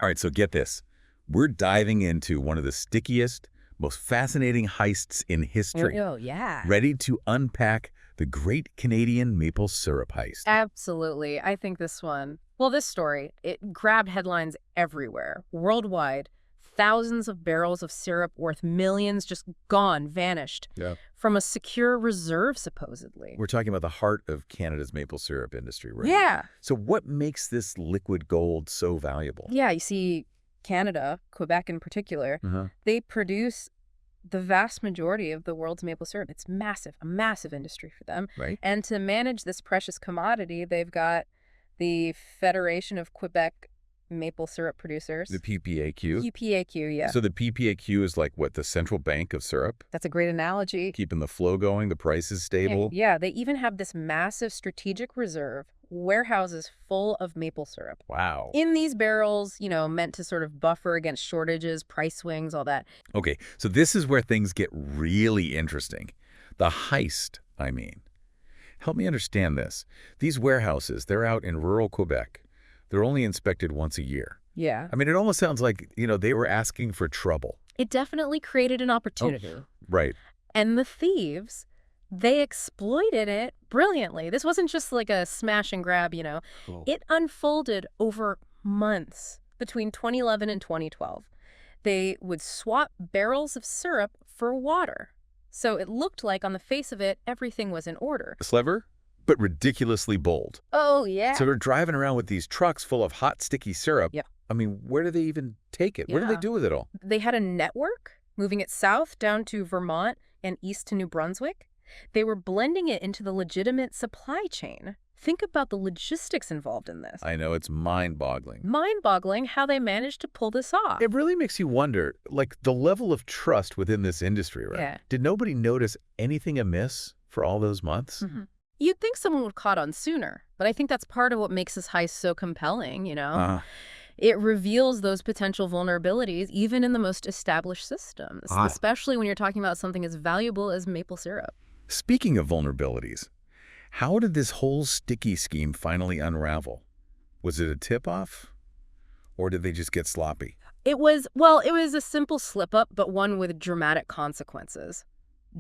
All right, so get this. We're diving into one of the stickiest, most fascinating heists in history. Oh, yeah. Ready to unpack the Great Canadian Maple Syrup Heist. Absolutely. I think this story, it grabbed headlines everywhere, worldwide. Thousands of barrels of syrup worth millions just gone, vanished. Yeah. From a secure reserve, supposedly. We're talking about the heart of Canada's maple syrup industry, right? Yeah. So what makes this liquid gold so valuable? Yeah, you see, Canada, Quebec in particular, Uh-huh. they produce the vast majority of the world's maple syrup. It's massive, a massive industry for them. Right? And to manage this precious commodity, they've got the Federation of Quebec Maple Syrup Producers. The PPAQ? PPAQ, yeah. So the PPAQ is like, what, the central bank of syrup? That's a great analogy. Keeping the flow going, the price is stable? Yeah, they even have this massive strategic reserve, warehouses full of maple syrup. Wow. In these barrels, meant to sort of buffer against shortages, price swings, all that. Okay, so this is where things get really interesting. The heist, I mean. Help me understand this. These warehouses, they're out in rural Quebec. They're only inspected once a year. Yeah. I mean, it almost sounds like, they were asking for trouble. It definitely created an opportunity. Oh, right. And the thieves, they exploited it brilliantly. This wasn't just like a smash and grab, Cool. It unfolded over months between 2011 and 2012. They would swap barrels of syrup for water. So it looked like on the face of it, everything was in order. Clever, but ridiculously bold. Oh, yeah. So they're driving around with these trucks full of hot, sticky syrup. Yeah. I mean, where do they even take it? What do they Yeah. do with it all? They had a network, moving it south down to Vermont and east to New Brunswick. They were blending it into the legitimate supply chain. Think about the logistics involved in this. I know, it's mind-boggling. Mind-boggling how they managed to pull this off. It really makes you wonder, like, the level of trust within this industry, right? Yeah. Did nobody notice anything amiss for all those months? Mhm. You'd think someone would caught on sooner, but I think that's part of what makes this heist so compelling, It reveals those potential vulnerabilities even in the most established systems, especially when you're talking about something as valuable as maple syrup. Speaking of vulnerabilities, how did this whole sticky scheme finally unravel? Was it a tip-off? Or did they just get sloppy? It was a simple slip-up, but one with dramatic consequences.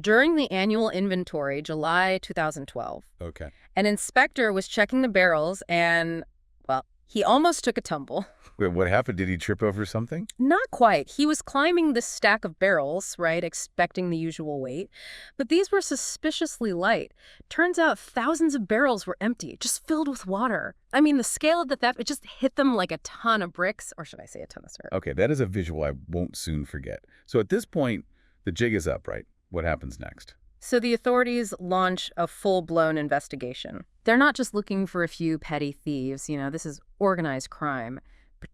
During the annual inventory, July 2012, Okay. an inspector was checking the barrels and, he almost took a tumble. Wait, what happened? Did he trip over something? Not quite. He was climbing this stack of barrels, right, expecting the usual weight. But these were suspiciously light. Turns out thousands of barrels were empty, just filled with water. I mean, the scale of the theft, it just hit them like a ton of bricks, or should I say a ton of syrup. Okay, that is a visual I won't soon forget. So at this point, the jig is up, right? What happens next? So the authorities launch a full-blown investigation. They're not just looking for a few petty thieves, this is organized crime,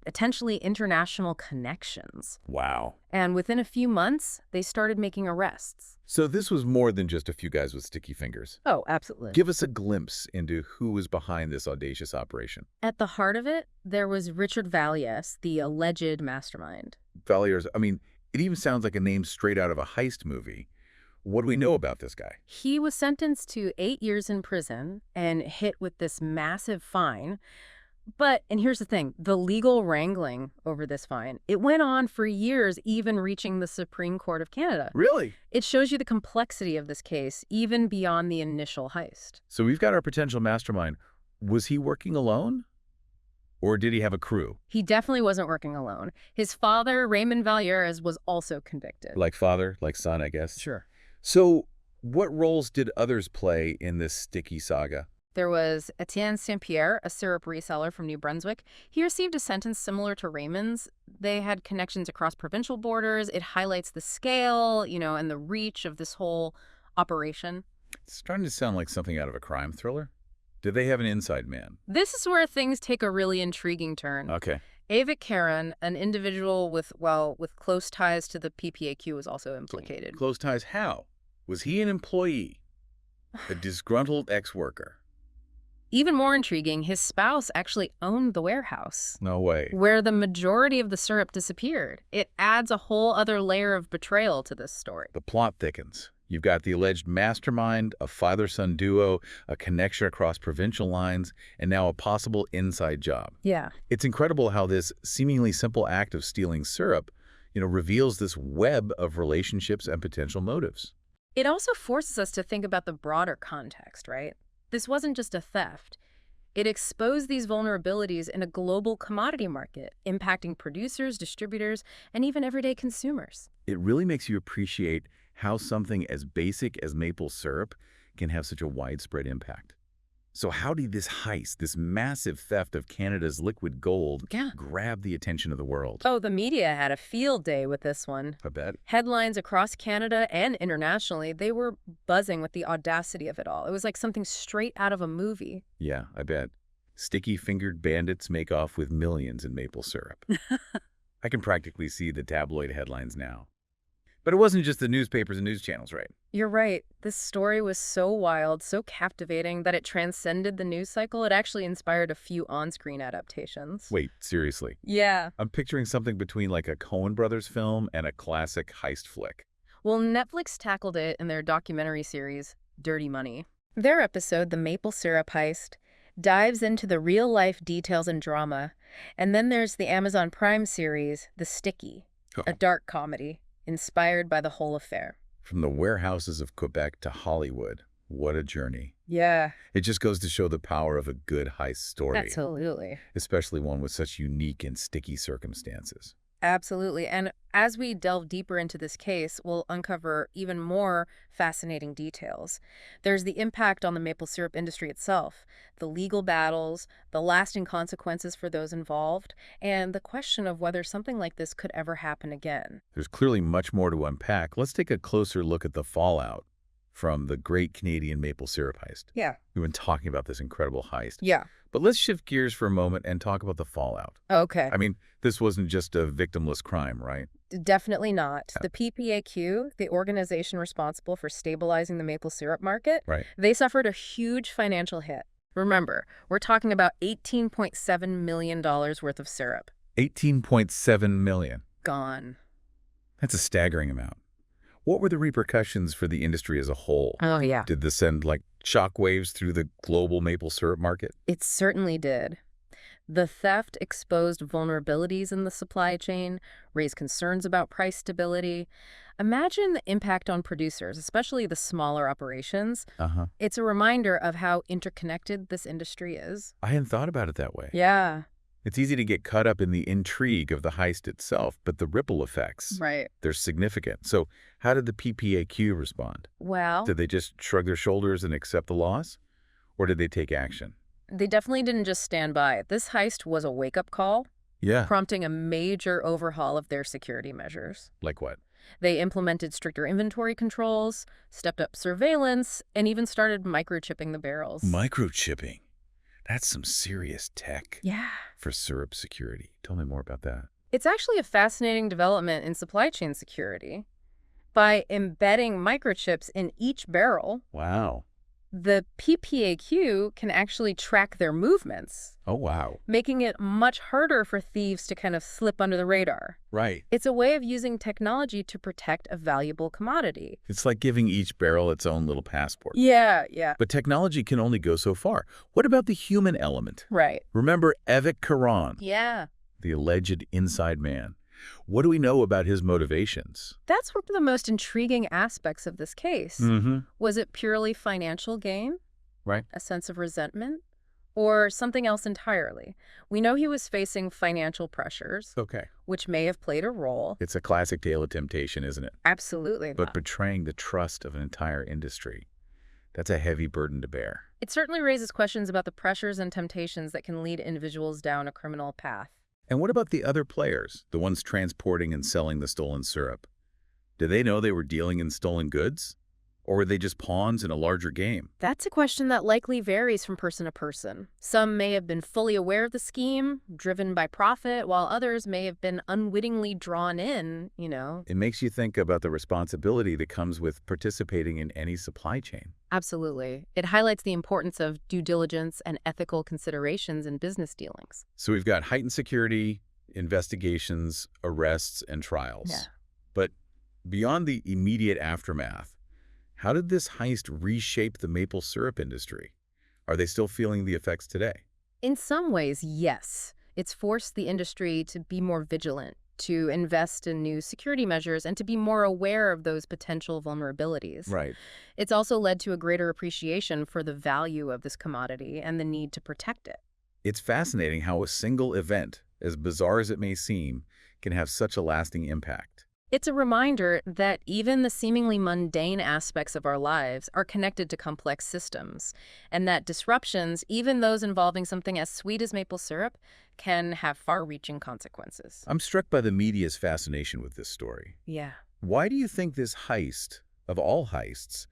potentially international connections. Wow. And within a few months, they started making arrests. So this was more than just a few guys with sticky fingers. Oh, absolutely. Give us a glimpse into who was behind this audacious operation. At the heart of it, there was Richard Valliès, the alleged mastermind. Valliers, I mean, it even sounds like a name straight out of a heist movie. What do we know about this guy? He was sentenced to 8 years in prison and hit with this massive fine. But, and here's the thing, the legal wrangling over this fine, it went on for years, even reaching the Supreme Court of Canada. Really? It shows you the complexity of this case, even beyond the initial heist. So we've got our potential mastermind. Was he working alone? Or did he have a crew? He definitely wasn't working alone. His father, Raymond Vallières, was also convicted. Like father, like son, I guess? Sure. So what roles did others play in this sticky saga? There was Etienne Saint-Pierre, a syrup reseller from New Brunswick. He received a sentence similar to Raymond's. They had connections across provincial borders. It highlights the scale, and the reach of this whole operation. It's starting to sound like something out of a crime thriller. Did they have an inside man? This is where things take a really intriguing turn. Okay. Avik Karan, an individual with close ties to the PPAQ, was also implicated. Close ties how? Was he an employee? A disgruntled ex-worker? Even more intriguing, his spouse actually owned the warehouse. No way. Where the majority of the syrup disappeared. It adds a whole other layer of betrayal to this story. The plot thickens. You've got the alleged mastermind, a father-son duo, a connection across provincial lines, and now a possible inside job. Yeah. It's incredible how this seemingly simple act of stealing syrup, reveals this web of relationships and potential motives. It also forces us to think about the broader context, right? This wasn't just a theft. It exposed these vulnerabilities in a global commodity market, impacting producers, distributors, and even everyday consumers. It really makes you appreciate how something as basic as maple syrup can have such a widespread impact. So how did this heist, this massive theft of Canada's liquid gold, Yeah. grab the attention of the world? Oh, the media had a field day with this one. I bet. Headlines across Canada and internationally, they were buzzing with the audacity of it all. It was like something straight out of a movie. Yeah, I bet. Sticky-fingered bandits make off with millions in maple syrup. I can practically see the tabloid headlines now. But it wasn't just the newspapers and news channels, right? You're right. This story was so wild, so captivating that it transcended the news cycle. It actually inspired a few on-screen adaptations. Wait, seriously. Yeah. I'm picturing something between like a Coen Brothers film and a classic heist flick. Well, Netflix tackled it in their documentary series, Dirty Money. Their episode, The Maple Syrup Heist, dives into the real-life details and drama. And then there's the Amazon Prime series, The Sticky, a dark comedy inspired by the whole affair. From the warehouses of Quebec to Hollywood, what a journey. Yeah. It just goes to show the power of a good heist story, Absolutely. especially one with such unique and sticky circumstances. Absolutely. And as we delve deeper into this case, we'll uncover even more fascinating details. There's the impact on the maple syrup industry itself, the legal battles, the lasting consequences for those involved, and the question of whether something like this could ever happen again. There's clearly much more to unpack. Let's take a closer look at the fallout from the Great Canadian Maple Syrup Heist. Yeah. We've been talking about this incredible heist. Yeah. But let's shift gears for a moment and talk about the fallout. Okay. I mean, this wasn't just a victimless crime, right? Definitely not. The PPAQ, the organization responsible for stabilizing the maple syrup market, Right. they suffered a huge financial hit. Remember, we're talking about $18.7 million worth of syrup. $18.7 million. Gone. That's a staggering amount. What were the repercussions for the industry as a whole? Oh, yeah. Did this send, like, shockwaves through the global maple syrup market? It certainly did. The theft exposed vulnerabilities in the supply chain, raised concerns about price stability. Imagine the impact on producers, especially the smaller operations. Uh-huh. It's a reminder of how interconnected this industry is. I hadn't thought about it that way. Yeah. It's easy to get caught up in the intrigue of the heist itself, but the ripple effects, Right. they're significant. So how did the PPAQ respond? Well, Did they just shrug their shoulders and accept the loss? Or did they take action? they definitely didn't just stand by. This heist was a wake-up call, Yeah. prompting a major overhaul of their security measures. Like what? They implemented stricter inventory controls, stepped up surveillance, and even started microchipping the barrels. Microchipping. That's some serious tech Yeah. for syrup security. Tell me more about that. It's actually a fascinating development in supply chain security. By embedding microchips in each barrel, Wow. the PPAQ can actually track their movements, Oh, wow. making it much harder for thieves to kind of slip under the radar. Right. It's a way of using technology to protect a valuable commodity. It's like giving each barrel its own little passport. Yeah. But technology can only go so far. What about the human element? Right. Remember Evik Karan, Yeah. the alleged inside man. What do we know about his motivations? That's one of the most intriguing aspects of this case. Mm-hmm. Was it purely financial gain? Right. A sense of resentment? Or something else entirely? We know he was facing financial pressures, Okay. which may have played a role. It's a classic tale of temptation, isn't it? Absolutely. But betraying the trust of an entire industry, that's a heavy burden to bear. It certainly raises questions about the pressures and temptations that can lead individuals down a criminal path. And what about the other players, the ones transporting and selling the stolen syrup? Did they know they were dealing in stolen goods? Or were they just pawns in a larger game? That's a question that likely varies from person to person. Some may have been fully aware of the scheme, driven by profit, while others may have been unwittingly drawn in, It makes you think about the responsibility that comes with participating in any supply chain. Absolutely. It highlights the importance of due diligence and ethical considerations in business dealings. So we've got heightened security, investigations, arrests, and trials. Yeah. But beyond the immediate aftermath, How did this heist reshape the maple syrup industry? Are they still feeling the effects today? In some ways, yes. It's forced the industry to be more vigilant, to invest in new security measures, and to be more aware of those potential vulnerabilities. Right. It's also led to a greater appreciation for the value of this commodity and the need to protect it. It's fascinating how a single event, as bizarre as it may seem, can have such a lasting impact. It's a reminder that even the seemingly mundane aspects of our lives are connected to complex systems, and that disruptions, even those involving something as sweet as maple syrup, can have far-reaching consequences. I'm struck by the media's fascination with this story. Yeah. Why do you think this heist, of all heists,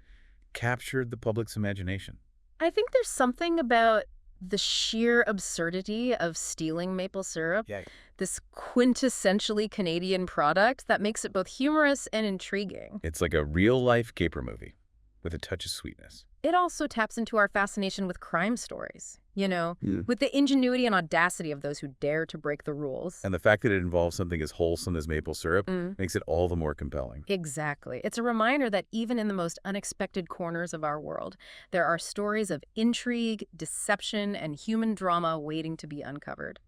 captured the public's imagination? I think there's something about the sheer absurdity of stealing maple syrup, Yeah. this quintessentially Canadian product that makes it both humorous and intriguing. It's like a real-life caper movie with a touch of sweetness. It also taps into our fascination with crime stories, Yeah. with the ingenuity and audacity of those who dare to break the rules. And the fact that it involves something as wholesome as maple syrup Mm. makes it all the more compelling. Exactly. It's a reminder that even in the most unexpected corners of our world, there are stories of intrigue, deception, and human drama waiting to be uncovered.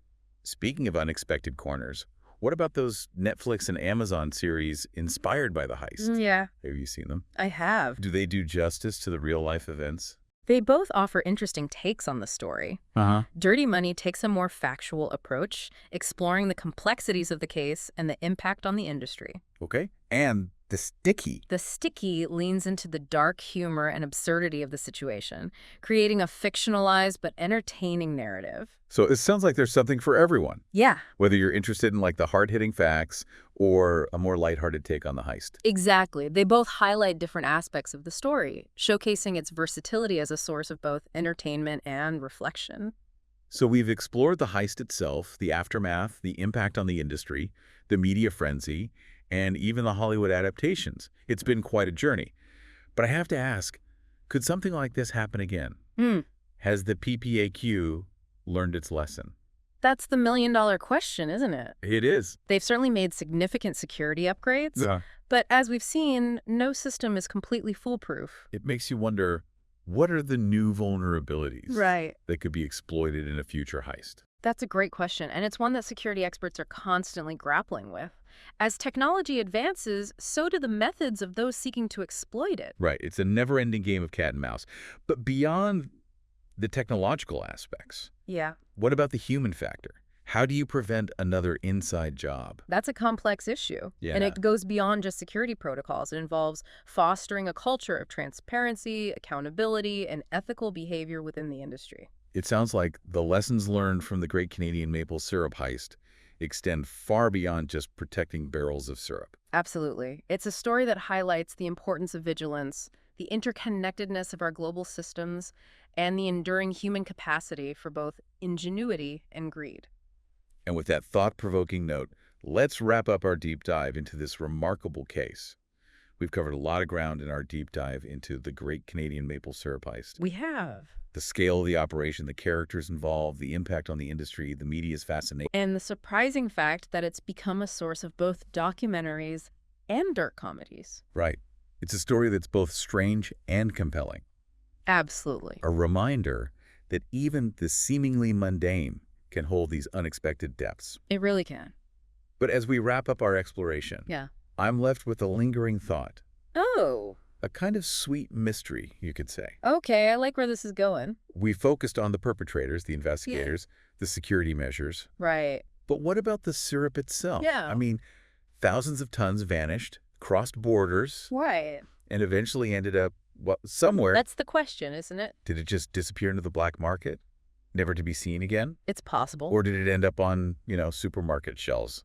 Speaking of unexpected corners, what about those Netflix and Amazon series inspired by the heist? Yeah, Have you seen them? I have. Do they do justice to the real-life events? They both offer interesting takes on the story. Uh-huh. Dirty Money takes a more factual approach, exploring the complexities of the case and the impact on the industry. Okay. And The Sticky. The Sticky leans into the dark humor and absurdity of the situation, creating a fictionalized but entertaining narrative. So it sounds like there's something for everyone, Yeah, whether you're interested in like the hard-hitting facts or a more lighthearted take on the heist. exactly. They both highlight different aspects of the story, showcasing its versatility as a source of both entertainment and reflection. So we've explored the heist itself, the aftermath, the impact on the industry, the media frenzy, and even the Hollywood adaptations. It's been quite a journey. But I have to ask, could something like this happen again? Hmm. Has the PPAQ learned its lesson? That's the million-dollar question, isn't it? It is. They've certainly made significant security upgrades, Yeah. but as we've seen, no system is completely foolproof. It makes you wonder, what are the new vulnerabilities Right. that could be exploited in a future heist? That's a great question, and it's one that security experts are constantly grappling with. As technology advances, so do the methods of those seeking to exploit it. Right. It's a never-ending game of cat and mouse. But beyond the technological aspects, Yeah. what about the human factor? How do you prevent another inside job? That's a complex issue, and Yeah. it goes beyond just security protocols. It involves fostering a culture of transparency, accountability, and ethical behavior within the industry. It sounds like the lessons learned from the Great Canadian Maple Syrup heist extend far beyond just protecting barrels of syrup. Absolutely. It's a story that highlights the importance of vigilance, the interconnectedness of our global systems, and the enduring human capacity for both ingenuity and greed. And with that thought-provoking note, let's wrap up our deep dive into this remarkable case. We've covered a lot of ground in our deep dive into the Great Canadian Maple Syrup heist. We have. The scale of the operation, the characters involved, the impact on the industry, the media's fascination. And the surprising fact that it's become a source of both documentaries and dark comedies. Right. It's a story that's both strange and compelling. Absolutely. A reminder that even the seemingly mundane can hold these unexpected depths. It really can. But as we wrap up our exploration, Yeah. I'm left with a lingering thought. Oh, A kind of sweet mystery, you could say. okay. I like where this is going. We focused on the perpetrators, the investigators, the security measures. Right. But what about the syrup itself? Yeah. I mean, thousands of tons vanished, crossed borders, Right. and eventually ended up, well, somewhere. That's the question, isn't it? Did it just disappear into the black market, never to be seen again? It's possible. Or did it end up on, supermarket shelves,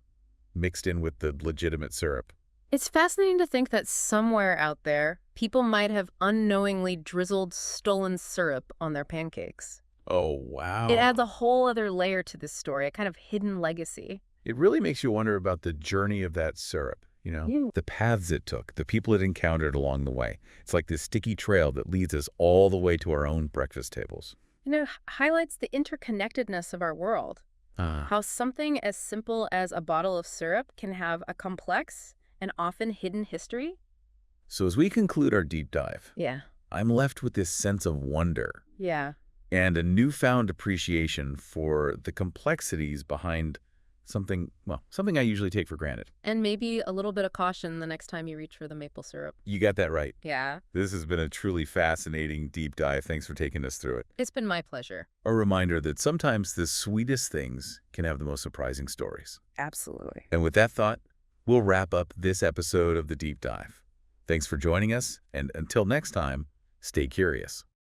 mixed in with the legitimate syrup? It's fascinating to think that somewhere out there, people might have unknowingly drizzled stolen syrup on their pancakes. Oh, wow. It adds a whole other layer to this story, a kind of hidden legacy. It really makes you wonder about the journey of that syrup, Yeah. the paths it took, the people it encountered along the way. It's like this sticky trail that leads us all the way to our own breakfast tables. Highlights the interconnectedness of our world. How something as simple as a bottle of syrup can have a complex and often hidden history. So as we conclude our deep dive, Yeah. I'm left with this sense of wonder Yeah. and a newfound appreciation for the complexities behind something, well, something I usually take for granted. And maybe a little bit of caution the next time you reach for the maple syrup. You got that right. Yeah. This has been a truly fascinating deep dive. Thanks for taking us through it. It's been my pleasure. A reminder that sometimes the sweetest things can have the most surprising stories. Absolutely. And with that thought, we'll wrap up this episode of the deep dive. Thanks for joining us, and until next time, stay curious.